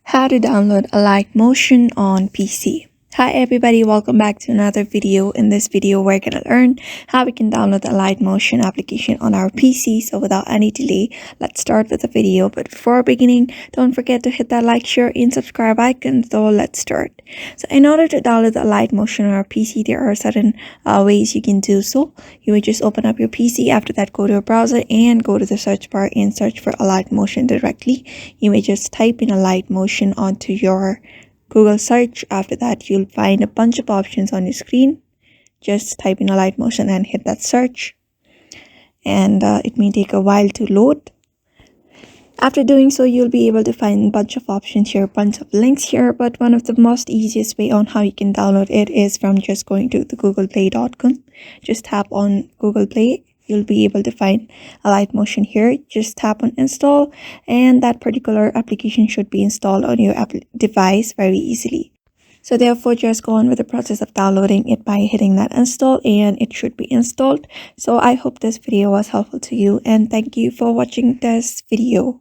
How to download Alight Motion on PC. Hi everybody, welcome back to another video. In this video, we're going to learn how we can download the Alight Motion application on our PC. So without any delay, let's start with the video. But before beginning, don't forget to hit that like, share, and subscribe icon. So let's start. So in order to download the Alight Motion on our PC, there are certain ways you can do so. You will just open up your PC. After that, go to your browser and go to the search bar and search for Alight Motion directly. You may just type in Alight Motion onto your Google search. After that, you'll find a bunch of options on your screen. Just type in Alight Motion and hit that search, and it may take a while to load. After doing so, you'll be able to find a bunch of options here, a bunch of links here, but one of the most easiest way on how you can download it is from just going to the googleplay.com. Just tap on Google Play. You'll be able to find Alight Motion here. Just tap on install, and that particular application should be installed on your device very easily. So therefore, just go on with the process of downloading it by hitting that install, and it should be installed. So I hope this video was helpful to you, and thank you for watching this video.